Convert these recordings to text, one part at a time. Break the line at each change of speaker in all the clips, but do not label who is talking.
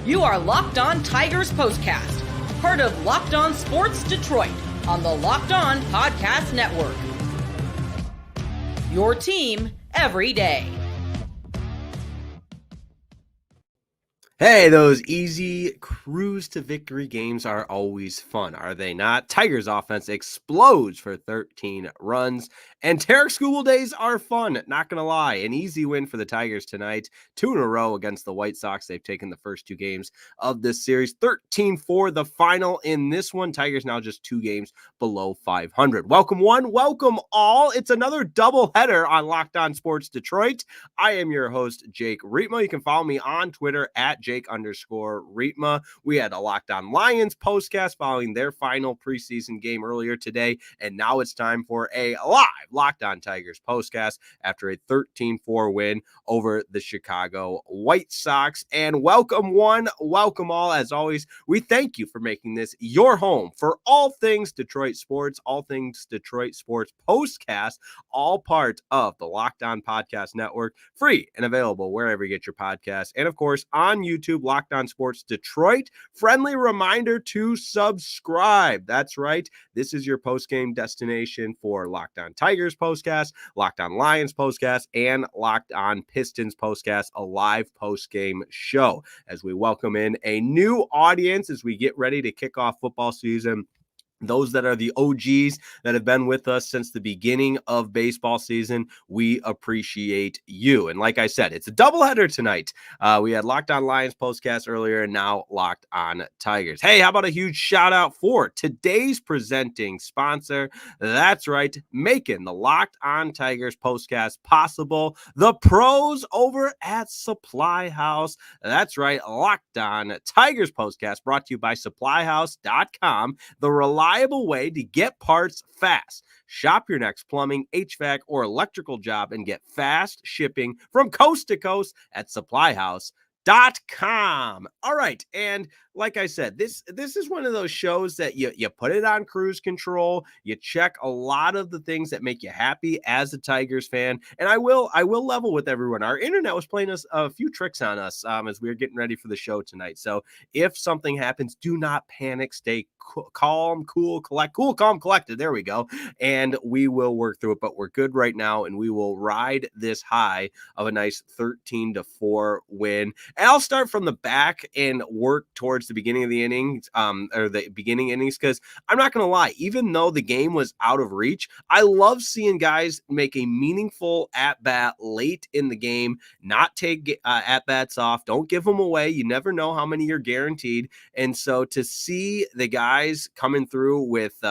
You are Locked On Tigers Postcast, part of Locked On Sports Detroit on the Locked On Podcast Network. Your team every day.
Hey, those easy cruise to victory games are always fun, are they not? Tigers offense explodes for 13 runs, and Tarik Skubal days are fun, not going to lie. An easy win for the Tigers tonight, 2 in a row against the White Sox. They've taken the first 2 games of this series, 13-4 the final in this one. Tigers now just 2 games below 500. Welcome one, welcome all. It's another doubleheader on Locked On Sports Detroit. I am your host, Jake Rietma. You can follow me on Twitter at Jake_Rietma. We had a Locked On Lions postcast following their final preseason game earlier today, and now it's time for a live Locked On Tigers postcast after a 13-4 win over the Chicago White Sox. And welcome one, welcome all. As always, we thank you for making this your home for all things Detroit sports, all things Detroit sports postcast, all part of the Locked On Podcast Network, free and available wherever you get your podcasts, and of course on YouTube, Locked On Sports Detroit. Friendly reminder to subscribe. That's right. This is your post-game destination for Locked On Tigers postcast, Locked On Lions postcast, and Locked On Pistons postcast, a live post-game show as we welcome in a new audience as we get ready to kick off football season. Those that are the OGs that have been with us since the beginning of baseball season, we appreciate you. And like I said, it's a doubleheader tonight. We had Locked On Lions postcast earlier, and now Locked On Tigers. Hey, how about a huge shout out for today's presenting sponsor? That's right, making the Locked On Tigers postcast possible, the pros over at Supply House. That's right, Locked On Tigers postcast brought to you by supplyhouse.com, the reliable way to get parts fast. Shop your next plumbing, HVAC, or electrical job and get fast shipping from coast to coast at supplyhouse.com. All right, and like I said, this is one of those shows that you put it on cruise control, you check a lot of the things that make you happy as a Tigers fan, and I will level with everyone. Our internet was playing us a few tricks on us as we were getting ready for the show tonight. So if something happens, do not panic. Stay calm, cool, calm, collected. There we go, and we will work through it. But we're good right now, and we will ride this high of a nice 13-4 win. And I'll start from the back and work towards the beginning of the innings, or the beginning innings, because I'm not going to lie, even though the game was out of reach, I love seeing guys make a meaningful at-bat late in the game, not take at-bats off, don't give them away. You never know how many you're guaranteed. And so to see the guys coming through with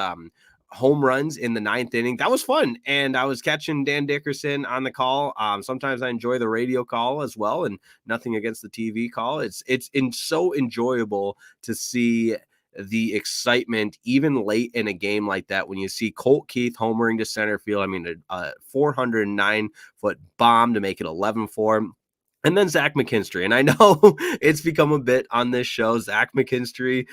home runs in the 9th inning, that was fun. And I was catching Dan Dickerson on the call. Sometimes I enjoy the radio call as well, and nothing against the TV call. It's so enjoyable to see the excitement even late in a game like that when you see Colt Keith homering to center field. I mean, a 409-foot bomb to make it 11-4. And then Zach McKinstry. And I know it's become a bit on this show. Zach McKinstry,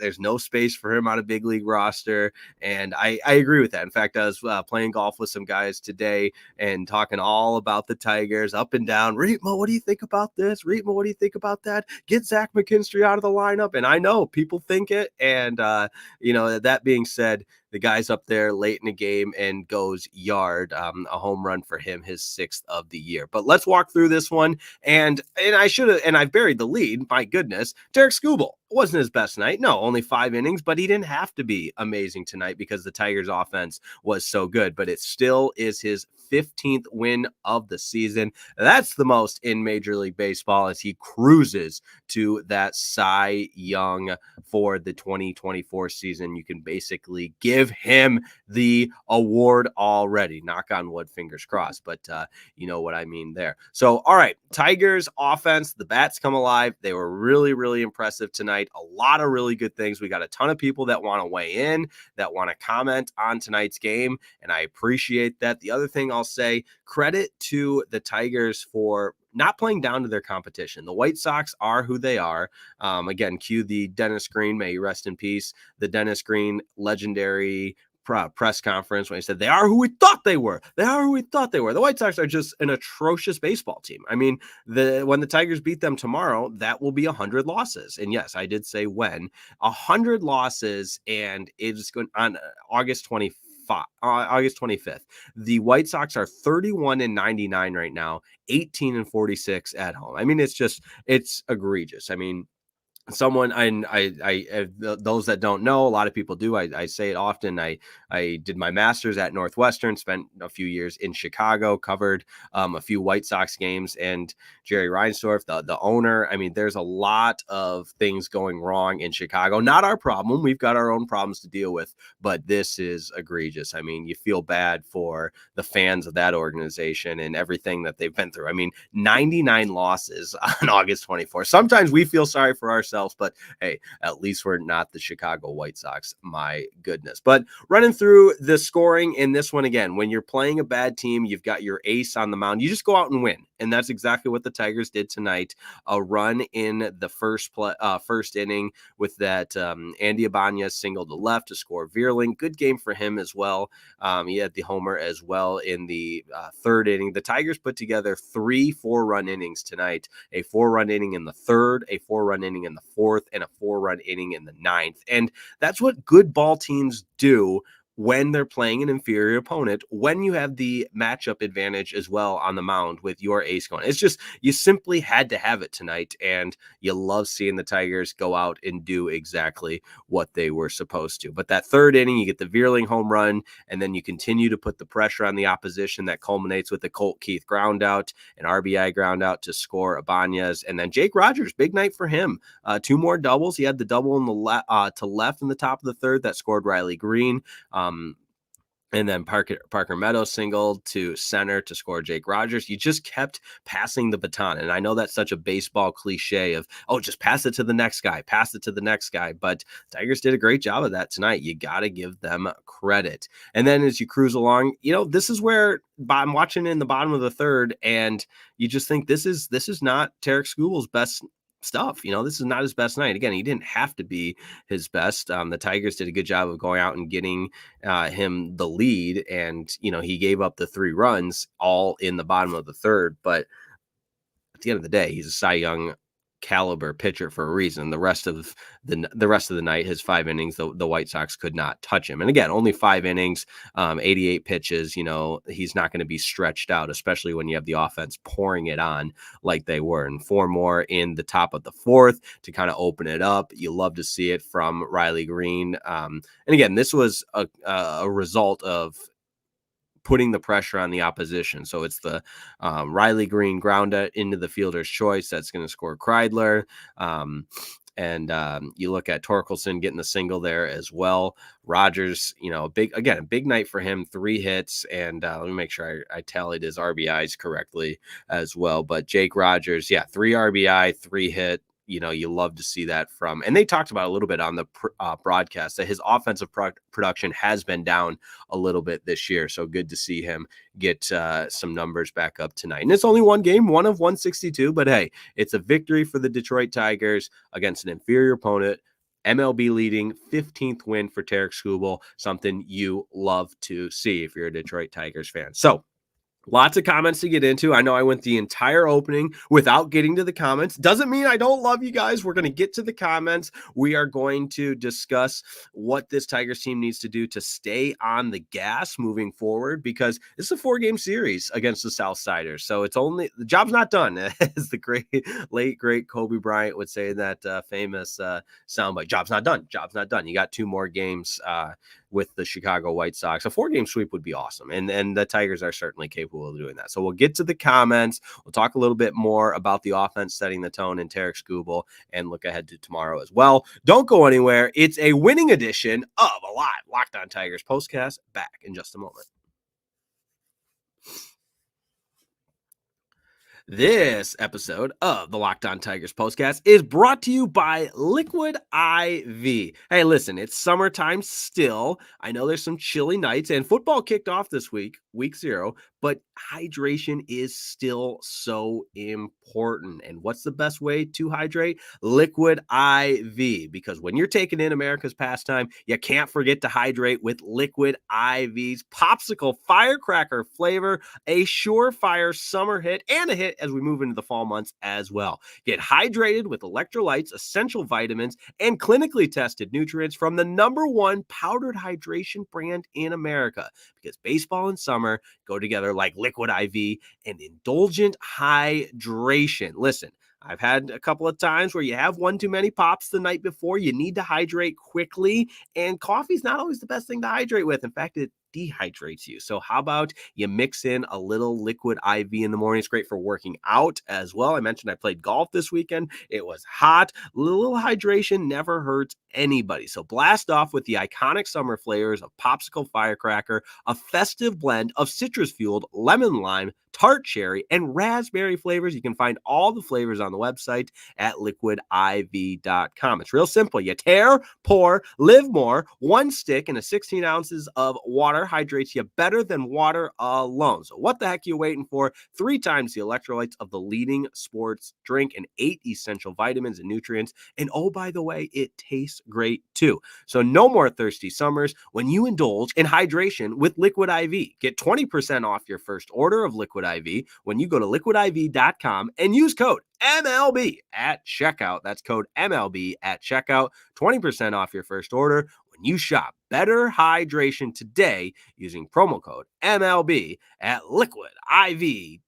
there's no space for him on a big league roster. And I agree with that. In fact, I was playing golf with some guys today and talking all about the Tigers up and down. Rietma, what do you think about this? Rietma, what do you think about that? Get Zach McKinstry out of the lineup. And I know people think it. And, that being said, the guy's up there late in the game and goes yard, a home run for him, his 6th of the year. But let's walk through this one. And I've buried the lead. My goodness. Tarik Skubal wasn't his best night. No, only 5 innings, but he didn't have to be amazing tonight because the Tigers offense was so good. But it still is his 15th win of the season. That's the most in Major League Baseball as he cruises to that Cy Young for the 2024 season. You can basically give him the award already. Knock on wood, fingers crossed, but you know what I mean there. So, all right, Tigers offense, the bats come alive. They were really, really impressive tonight. A lot of really good things. We got a ton of people that want to weigh in, that want to comment on tonight's game, and I appreciate that. The other thing I'll say, credit to the Tigers for not playing down to their competition. The White Sox are who they are. Again, cue the Dennis Green, may he rest in peace, the Dennis Green legendary press conference when he said, they are who we thought they were. They are who we thought they were. The White Sox are just an atrocious baseball team. I mean, when the Tigers beat them tomorrow, that will be 100 losses. And yes, I did say when. 100 losses, and it's going on August 25th. The White Sox are 31-99 right now, 18-46 at home. I mean, it's egregious. I mean, those that don't know, a lot of people do. I say it often. I did my master's at Northwestern, spent a few years in Chicago, covered a few White Sox games, and Jerry Reinsdorf, the owner. I mean, there's a lot of things going wrong in Chicago. Not our problem. We've got our own problems to deal with, but this is egregious. I mean, you feel bad for the fans of that organization and everything that they've been through. I mean, 99 losses on August 24th. Sometimes we feel sorry for ourselves, but hey, at least we're not the Chicago White Sox. My goodness. But running through the scoring in this one again, when you're playing a bad team, you've got your ace on the mound, you just go out and win. And that's exactly what the Tigers did tonight. A run in the first inning with that Andy Ibanez single to left to score Vierling. Good game for him as well. He had the homer as well in the third inning. The Tigers put together 3 4-run innings tonight, a 4-run inning in the third, a 4-run inning in the fourth, and a 4-run inning in the ninth. And that's what good ball teams do when they're playing an inferior opponent, when you have the matchup advantage as well on the mound with your ace going. It's just, you simply had to have it tonight, and you love seeing the Tigers go out and do exactly what they were supposed to. But that third inning, you get the Vierling home run, and then you continue to put the pressure on the opposition that culminates with the Colt Keith ground out, an RBI ground out to score Ibanez, and then Jake Rogers, big night for him. 2 more doubles. He had the double in the to left in the top of the third that scored Riley Green. And then Parker Meadows singled to center to score Jake Rogers. You just kept passing the baton. And I know that's such a baseball cliche of, oh, just pass it to the next guy, pass it to the next guy. But Tigers did a great job of that tonight. You got to give them credit. And then as you cruise along, this is where I'm watching in the bottom of the third, and you just think this is not Tarik Skubal's best stuff. This is not his best night. Again, he didn't have to be his best. The Tigers did a good job of going out and getting him the lead, and he gave up the 3 runs all in the bottom of the third. But at the end of the day, he's a Cy Young caliber pitcher for a reason. The rest of the night, his 5 innings, the White Sox could not touch him. And again, only 5 innings, 88 pitches. He's not going to be stretched out, especially when you have the offense pouring it on like they were. And 4 more in the top of the fourth to kind of open it up. You love to see it from Riley Green. And again, this was a result of putting the pressure on the opposition. So it's the Riley Green ground into the fielder's choice that's going to score Kreidler. And you look at Torkelson getting the single there as well. Rogers, a big night for him, 3 hits. And let me make sure I tallied his RBIs correctly as well. But Jake Rogers, 3 RBI, 3 hit. You love to see that from, and they talked about a little bit on the broadcast that his offensive production has been down a little bit this year. So good to see him get some numbers back up tonight. And it's only one game, 1 of 162, but hey, it's a victory for the Detroit Tigers against an inferior opponent. MLB leading 15th win for Tarik Skubal, something you love to see if you're a Detroit Tigers fan. So lots of comments to get into. I know I went the entire opening without getting to the comments. Doesn't mean I don't love you guys. We're going to get to the comments. We are going to discuss what this Tigers team needs to do to stay on the gas moving forward, because it's a 4-game series against the Southsiders. So the job's not done, as the late great Kobe Bryant would say in that famous soundbite. Job's not done. Job's not done. You got 2 more games with the Chicago White Sox. A 4-game sweep would be awesome. And the Tigers are certainly capable of doing that. So we'll get to the comments. We'll talk a little bit more about the offense setting the tone in Tarik Skubal and look ahead to tomorrow as well. Don't go anywhere. It's a winning edition of a live Locked On Tigers postcast. Back in just a moment. This episode of the Locked On Tigers postcast is brought to you by Liquid IV. Hey, listen, it's summertime still. I know there's some chilly nights, and football kicked off this week. week 0, but hydration is still so important. And what's the best way to hydrate? Liquid IV, because when you're taking in America's pastime, you can't forget to hydrate with Liquid IV's popsicle firecracker flavor, a surefire summer hit and a hit as we move into the fall months as well. Get hydrated with electrolytes, essential vitamins, and clinically tested nutrients from the #1 powdered hydration brand in America, because baseball and summer go together like Liquid IV and indulgent hydration. Listen, I've had a couple of times where you have one too many pops the night before. You need to hydrate quickly, and coffee's not always the best thing to hydrate with. In fact, it dehydrates you. So how about you mix in a little Liquid IV in the morning? It's great for working out as well. I mentioned I played golf this weekend. It was hot. A little hydration never hurts anybody. So blast off with the iconic summer flavors of popsicle firecracker, a festive blend of citrus-fueled lemon lime, tart cherry, and raspberry flavors. You can find all the flavors on the website at liquidiv.com. It's real simple. You tear, pour, live more. One stick and 16 ounces of water hydrates you better than water alone. So what the heck are you waiting for? 3 times the electrolytes of the leading sports drink and 8 essential vitamins and nutrients. And oh, by the way, it tastes great too. So no more thirsty summers when you indulge in hydration with Liquid IV. Get 20% off your first order of Liquid IV when you go to liquidiv.com and use code MLB at checkout. That's code MLB at checkout. 20% off your first order when you shop better hydration today using promo code MLB at liquidiv.com.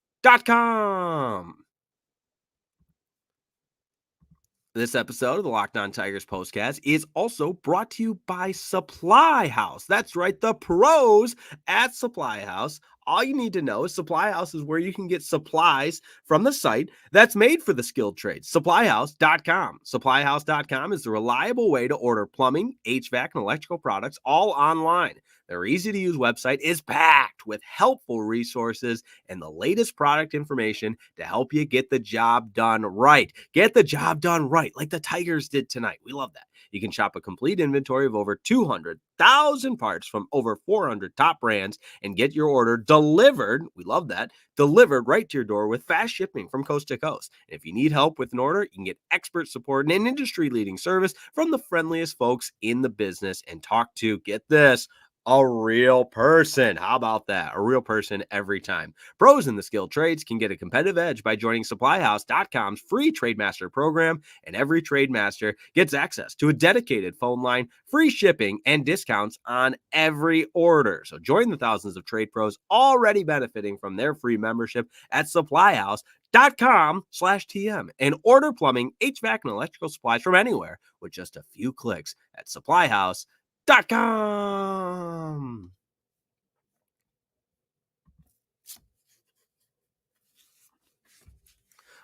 This episode of the Locked On Tigers postcast is also brought to you by Supply House. That's right, the pros at Supply House. All you need to know is Supply House is where you can get supplies from the site that's made for the skilled trades, supplyhouse.com. Supplyhouse.com is the reliable way to order plumbing, HVAC, and electrical products all online. Their easy-to-use website is packed with helpful resources and the latest product information to help you get the job done right. Get the job done right, like the Tigers did tonight. We love that. You can shop a complete inventory of over 200,000 parts from over 400 top brands and get your order delivered. We love that. Delivered right to your door with fast shipping from coast to coast. And if you need help with an order, you can get expert support and an industry-leading service from the friendliest folks in the business and talk to, get this, a real person. How about that? A real person every time. Pros in the skilled trades can get a competitive edge by joining supplyhouse.com's free Trademaster program, and every Trademaster gets access to a dedicated phone line, free shipping, and discounts on every order. So join the thousands of trade pros already benefiting from their free membership at supplyhouse.com/TM and order plumbing, HVAC, and electrical supplies from anywhere with just a few clicks at supplyhouse.com.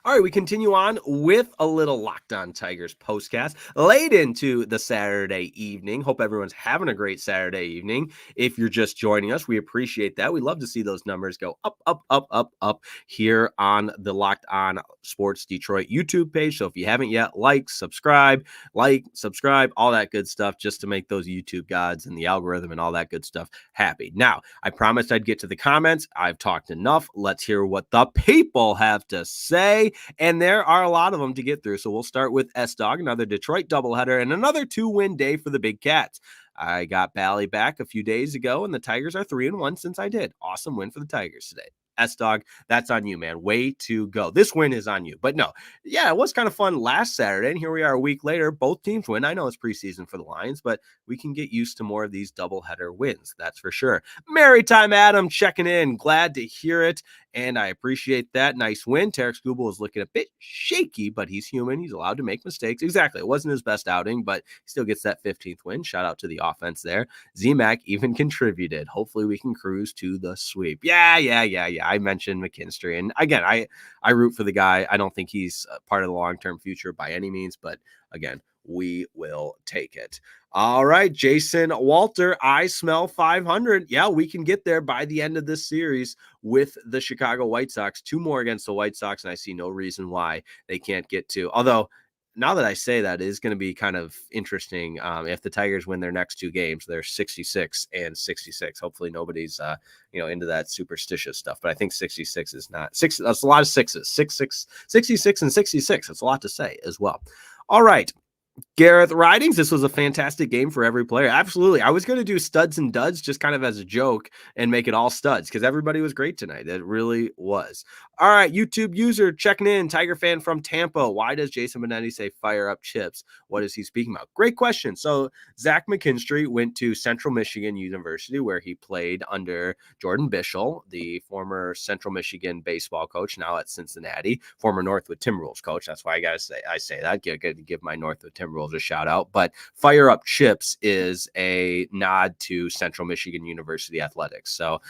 All right, we continue on with a little Locked On Tigers postcast late into the Saturday evening. Hope everyone's having a great Saturday evening. If you're just joining us, we appreciate that. We love to see those numbers go up, up, up, up, up here on the Locked On Sports Detroit YouTube page. So if you haven't yet, like, subscribe, all that good stuff, just to make those YouTube gods and the algorithm and all that good stuff happy. Now, I promised I'd get to the comments. I've talked enough. Let's hear what the people have to say. And there are a lot of them to get through. So we'll start with S-Dog, another Detroit doubleheader, and another 2-win day for the Big Cats. I got Bally back a few days ago, and the Tigers are 3-1 since I did. Awesome win for the Tigers today. S-Dog, that's on you, man. Way to go. This win is on you. But no, yeah, it was kind of fun last Saturday, and here we are a week later. Both teams win. I know it's preseason for the Lions, but we can get used to more of these doubleheader wins. That's for sure. Maritime Adam checking in. Glad to hear it, and I appreciate that. Nice win. Tarik Skubal is looking a bit shaky, but he's human. He's allowed to make mistakes. Exactly. It wasn't his best outing, but he still gets that 15th win. Shout out to the offense there. Z-Mac even contributed. Hopefully we can cruise to the sweep. Yeah. I mentioned McKinstry, and again, I root for the guy. I don't think he's part of the long-term future by any means, but again, we will take it. All right, Jason Walter, I smell 500. Yeah, we can get there by the end of this series with the Chicago White Sox. 2 more against the White Sox, and I see no reason why they can't get to. Although now that I say that, it is going to be kind of interesting. If the Tigers win their next 2 games, they're 66 and 66. Hopefully nobody's, into that superstitious stuff, but I think 66 is not six. That's a lot of sixes, 66 and 66. That's a lot to say as well. All right. Gareth Ridings, this was a fantastic game for every player. Absolutely. I was going to do studs and duds just kind of as a joke and make it all studs because everybody was great tonight. It really was. All right, YouTube user checking in, Tiger fan from Tampa. Why does Jason Benetti say fire up chips? What is he speaking about? Great question. So Zach McKinstry went to Central Michigan University where he played under Jordan Bischel, the former Central Michigan baseball coach, now at Cincinnati, former Northwood Timberwolves coach. That's why I say that. Give my Northwood Timberwolves a shout out. But fire up chips is a nod to Central Michigan University athletics. So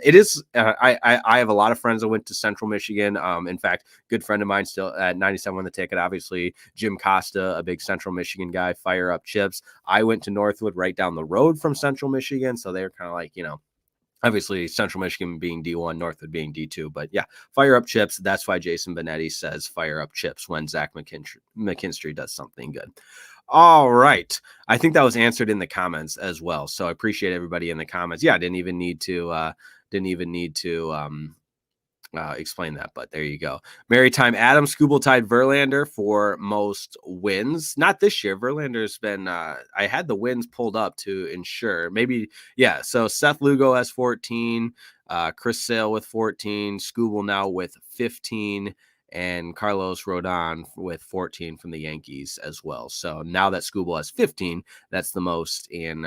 it is. I have a lot of friends that went to Central Michigan. In fact, good friend of mine still at 97 on the ticket. Obviously, Jim Costa, a big Central Michigan guy. Fire up chips. I went to Northwood right down the road from Central Michigan, so they're kind of like obviously Central Michigan being D1, Northwood being D2, but yeah, fire up chips. That's why Jason Benetti says fire up chips when Zach McKinstry does something good. All right. I think that was answered in the comments as well. So I appreciate everybody in the comments. Yeah, I didn't even need to explain that, but there you go. Maritime Adam Skubal tied Verlander for most wins. Not this year. Verlander's been I had the wins pulled up to ensure. Maybe, yeah. So Seth Lugo has 14, Chris Sale with 14, Skubal now with 15, and Carlos Rodon with 14 from the Yankees as well. So now that Skubal has 15, that's the most in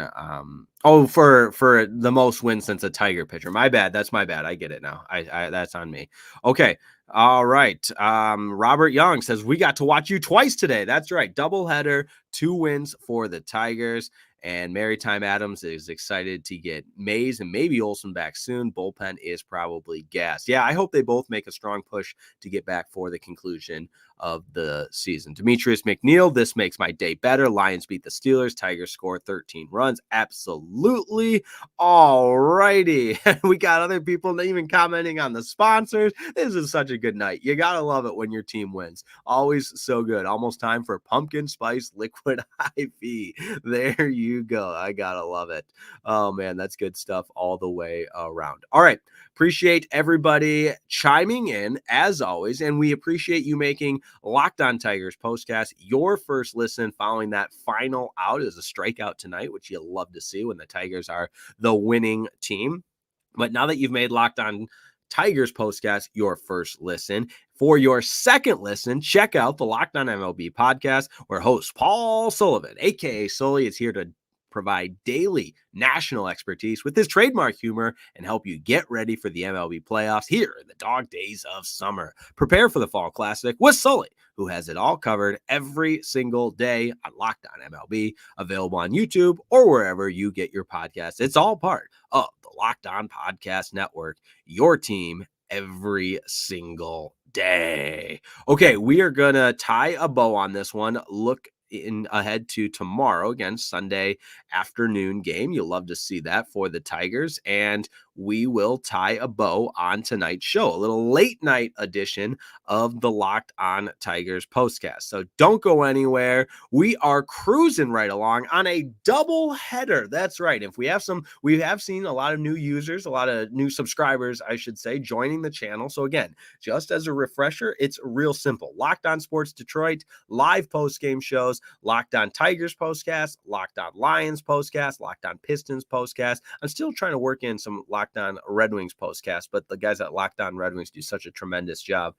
for the most wins since a Tiger pitcher. My bad. That's my bad. I get it now. I that's on me. Okay. All right. Robert Young says we got to watch you twice today. That's right. Doubleheader, 2 wins for the Tigers. And Maritime Adams is excited to get Mays and maybe Olsen back soon. Bullpen is probably gassed. Yeah, I hope they both make a strong push to get back for the conclusion of the season. Demetrius McNeil, this makes my day better. Lions beat the Steelers. Tigers score 13 runs. Absolutely. All righty. We got other people even commenting on the sponsors. This is such a good night. You got to love it when your team wins. Always so good. Almost time for pumpkin spice liquid IV. There you go. I got to love it. Oh, man, that's good stuff all the way around. All right. Appreciate everybody chiming in as always. And we appreciate you making Locked On Tigers postcast your first listen following that final out as a strikeout tonight, which you'll love to see when the Tigers are the winning team. But now that you've made Locked On Tigers postcast your first listen, for your second listen, check out the Locked On MLB podcast, where host Paul Sullivan, aka Sully, is here to provide daily national expertise with his trademark humor and help you get ready for the MLB playoffs here in the dog days of summer. Prepare for the Fall Classic with Sully, who has it all covered every single day on Locked On MLB, available on YouTube or wherever you get your podcasts. It's all part of the Locked On Podcast Network, your team every single day. Okay, we are going to tie a bow on this one. Look ahead to tomorrow, again, Sunday afternoon game. You'll love to see that for the Tigers, and we will tie a bow on tonight's show, a little late night edition of the Locked On Tigers postcast. So don't go anywhere. We are cruising right along on a double header. That's right. If we have seen a lot of new users, a lot of new subscribers, I should say, joining the channel. So again, just as a refresher, it's real simple. Locked On Sports Detroit, live post-game shows, Locked On Tigers postcast, Locked On Lions postcast, Locked On Pistons postcast. I'm still trying to work in some Locked On Red Wings postcast, but the guys at Locked On Red Wings do such a tremendous job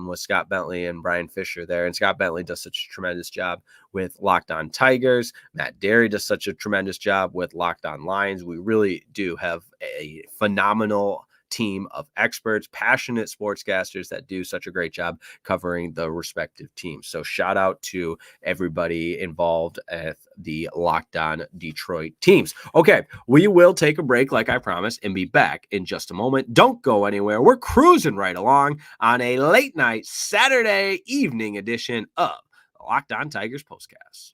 with Scott Bentley and Brian Fisher there. And Scott Bentley does such a tremendous job with Locked On Tigers. Matt Derry does such a tremendous job with Locked On Lions. We really do have a phenomenal team of experts, passionate sportscasters that do such a great job covering the respective teams. So shout out to everybody involved at the Locked On Detroit teams. Okay, we will take a break like I promised and be back in just a moment. Don't go anywhere. We're cruising right along on a late night Saturday evening edition of the Locked On Tigers postcast.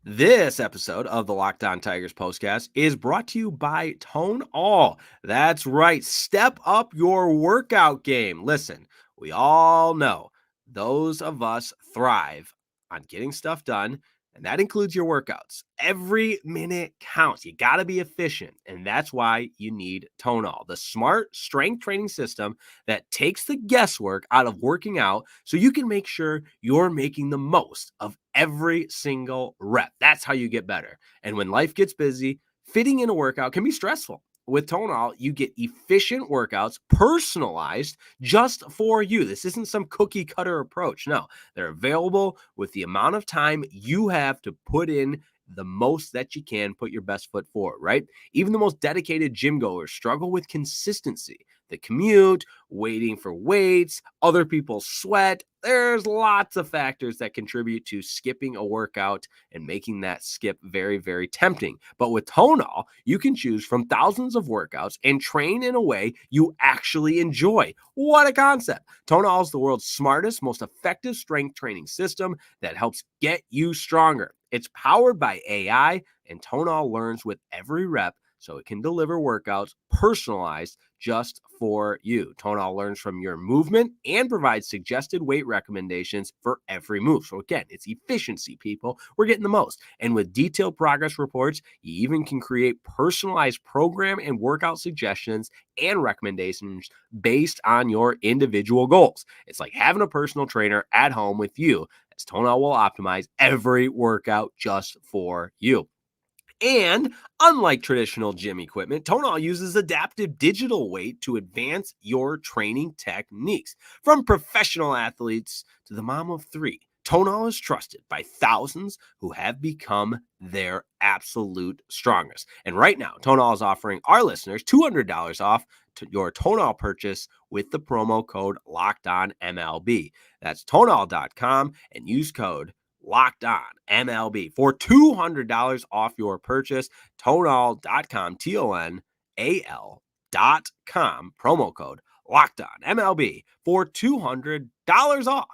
This episode of the Locked On Tigers postcast is brought to you by Tone All. That's right. Step up your workout game. Listen, we all know those of us thrive on getting stuff done, and that includes your workouts. Every minute counts. You got to be efficient, and that's why you need Tone All, the smart strength training system that takes the guesswork out of working out so you can make sure you're making the most of every single rep. That's how you get better. And when life gets busy, fitting in a workout can be stressful. With Tonal, you get efficient workouts personalized just for you. This isn't some cookie cutter approach. No, they're available with the amount of time you have to put in the most that you can, put your best foot forward, right? Even the most dedicated gym goers struggle with consistency. The commute, waiting for weights, other people's sweat. There's lots of factors that contribute to skipping a workout and making that skip very, very tempting. But with Tonal, you can choose from thousands of workouts and train in a way you actually enjoy. What a concept. Tonal is the world's smartest, most effective strength training system that helps get you stronger. It's powered by AI, and Tonal learns with every rep, so it can deliver workouts personalized just for you. Tonal learns from your movement and provides suggested weight recommendations for every move. So again, it's efficiency, people. We're getting the most. And with detailed progress reports, you even can create personalized program and workout suggestions and recommendations based on your individual goals. It's like having a personal trainer at home with you, as Tonal will optimize every workout just for you. And unlike traditional gym equipment, Tonal uses adaptive digital weight to advance your training techniques. From professional athletes to the mom of three, Tonal is trusted by thousands who have become their absolute strongest. And right now, Tonal is offering our listeners $200 off to your Tonal purchase with the promo code LOCKEDONMLB. That's Tonal.com and use code Locked On MLB for $200 off your purchase. Tonal.com, TONAL.com, promo code Locked On MLB for $200 off.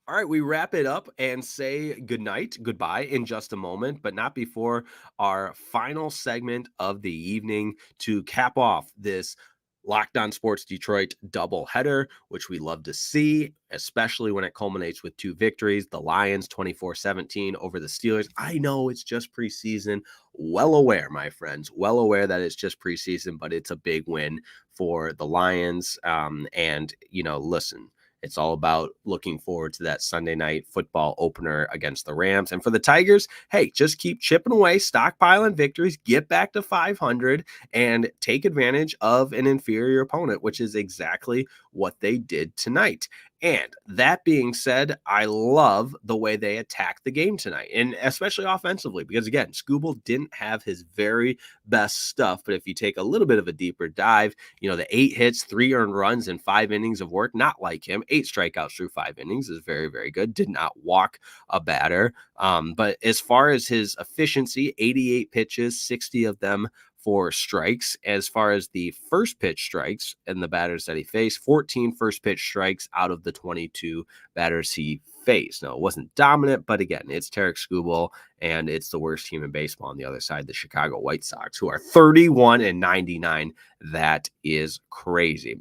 All right, we wrap it up and say goodbye in just a moment, but not before our final segment of the evening to cap off this Locked On Sports Detroit doubleheader, which we love to see, especially when it culminates with two victories. The Lions 24-17 over the Steelers. I know it's just preseason. Well aware, my friends, well aware that it's just preseason, but it's a big win for the Lions. And, listen, it's all about looking forward to that Sunday night football opener against the Rams. And for the Tigers, hey, just keep chipping away, stockpiling victories, get back to 500, and take advantage of an inferior opponent, which is exactly what they did tonight. And that being said, I love the way they attacked the game tonight, and especially offensively, because again, Skubal didn't have his very best stuff. But if you take a little bit of a deeper dive, the 8 hits, 3 earned runs, and 5 innings of work, not like him. 8 strikeouts through 5 innings is very, very good. Did not walk a batter. But as far as his efficiency, 88 pitches, 60 of them for strikes. As far as the first pitch strikes and the batters that he faced, 14 first pitch strikes out of the 22 batters he faced. Now, it wasn't dominant, but again, it's Tarik Skubal, and it's the worst team in baseball on the other side, the Chicago White Sox, who are 31-99. That is crazy.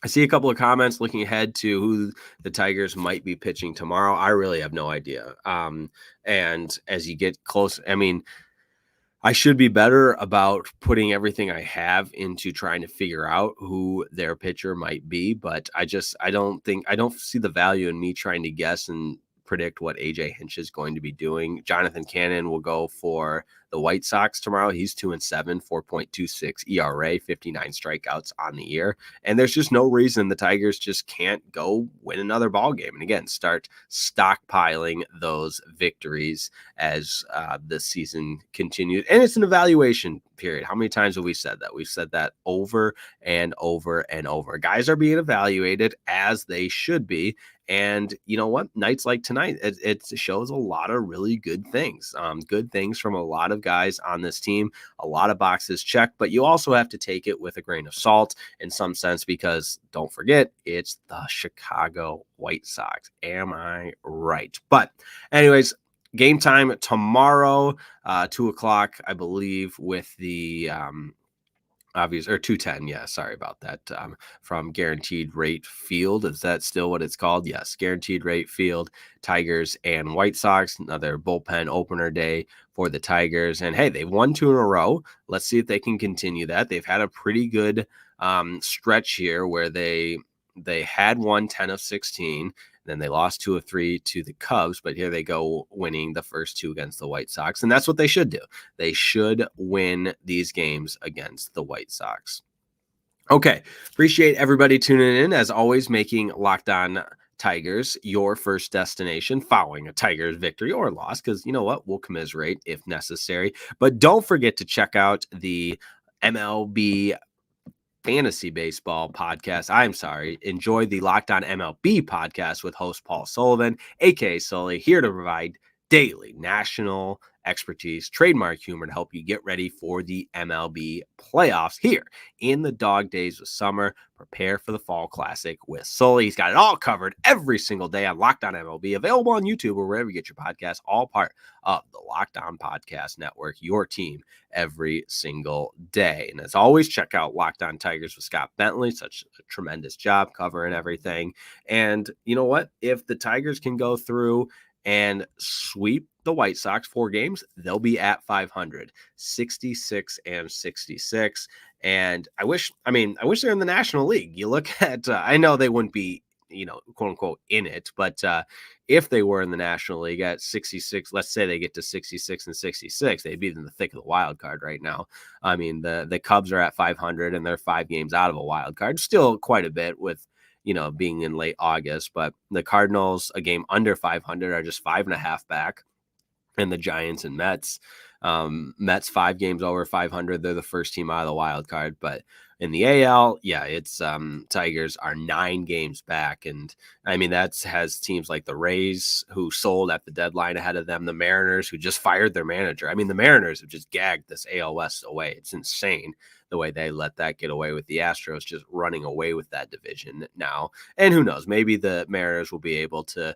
I see a couple of comments looking ahead to who the Tigers might be pitching tomorrow. I really have no idea. And as you get close, I should be better about putting everything I have into trying to figure out who their pitcher might be, but I don't see the value in me trying to guess and predict what AJ Hinch is going to be doing. Jonathan Cannon will go for the White Sox tomorrow. He's 2-7, 4.26 ERA, 59 strikeouts on the year. And there's just no reason the Tigers just can't go win another ball game. And again, start stockpiling those victories as the season continues. And it's an evaluation period. How many times have we said that? We've said that over and over and over. Guys are being evaluated as they should be. And you know what? Nights like tonight, it shows a lot of really good things from a lot of guys on this team, a lot of boxes checked, but you also have to take it with a grain of salt in some sense, because don't forget, it's the Chicago White Sox. Am I right? But anyways, game time tomorrow, 2:00, I believe, with the obvious, or 2:10. Yeah, sorry about that. From Guaranteed Rate Field. Is that still what it's called? Yes, Guaranteed Rate Field, Tigers and White Sox. Another bullpen opener day for the Tigers. And hey, they've won 2 in a row. Let's see if they can continue that. They've had a pretty good stretch here where they had won 10 of 16. Then they lost 2 of 3 to the Cubs, but here they go winning the first 2 against the White Sox. And that's what they should do. They should win these games against the White Sox. Okay. Appreciate everybody tuning in, as always, making Locked On Tigers your first destination following a Tigers victory or loss, because you know what? We'll commiserate if necessary. But don't forget to check out the MLB Fantasy Baseball podcast. I'm sorry. Enjoy the Locked On MLB podcast with host Paul Sullivan, aka Sully, here to provide daily national expertise, trademark humor to help you get ready for the MLB playoffs here in the dog days of summer. Prepare for the fall classic with Sully. He's got it all covered every single day on Locked On MLB, available on YouTube or wherever you get your podcasts, all part of the Locked On Podcast Network, your team every single day. And as always, check out Locked On Tigers with Scott Bentley. Such a tremendous job covering everything. And you know what? If the Tigers can go through and sweep the White Sox 4 games, they'll be at 500, 66 and 66. And I wish they're in the National League. You look at, I know they wouldn't be, quote unquote, in it, but if they were in the National League at 66, let's say they get to 66 and 66, they'd be in the thick of the wild card right now. I mean, the Cubs are at 500 and they're 5 games out of a wild card, still quite a bit with, being in late August, but the Cardinals, a game under 500, are just 5.5 back. And the Giants and Mets, 5 games over 500. They're the first team out of the wild card. But in the AL, yeah, it's Tigers are 9 games back. And I mean, that has teams like the Rays, who sold at the deadline ahead of them, the Mariners, who just fired their manager. I mean, the Mariners have just gagged this AL West away. It's insane the way they let that get away, with the Astros just running away with that division now. And who knows, maybe the Mariners will be able to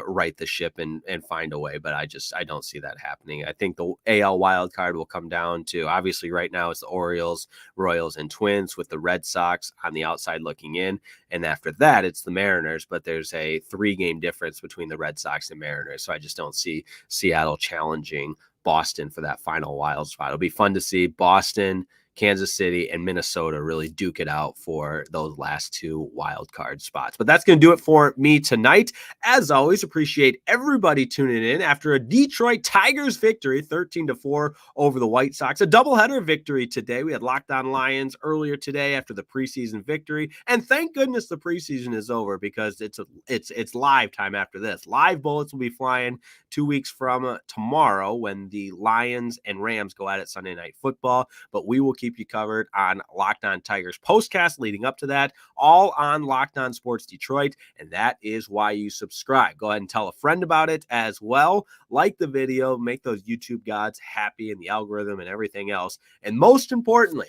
right the ship and find a way, but I don't see that happening. I think the AL wild card will come down to, obviously right now it's the Orioles, Royals, and Twins, with the Red Sox on the outside looking in. And after that, it's the Mariners, but there's a 3-game difference between the Red Sox and Mariners. So I just don't see Seattle challenging Boston for that final wild spot. It'll be fun to see Boston, Kansas City, and Minnesota really duke it out for those last 2 wild card spots. But that's going to do it for me tonight. As always, appreciate everybody tuning in after a Detroit Tigers victory, 13-4 over the White Sox. A doubleheader victory today. We had Locked On Lions earlier today after the preseason victory. And thank goodness the preseason is over, because it's live time after this. Live bullets will be flying 2 weeks from tomorrow when the Lions and Rams go at it Sunday Night Football. But we will keep you covered on Locked On Tigers postcast leading up to that, all on Locked On Sports Detroit, and that is why you subscribe. Go ahead and tell a friend about it as well. Like the video, make those YouTube gods happy, and the algorithm and everything else. And most importantly,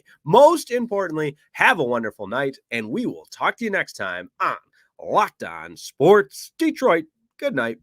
have a wonderful night, and we will talk to you next time on Locked On Sports Detroit. Good night.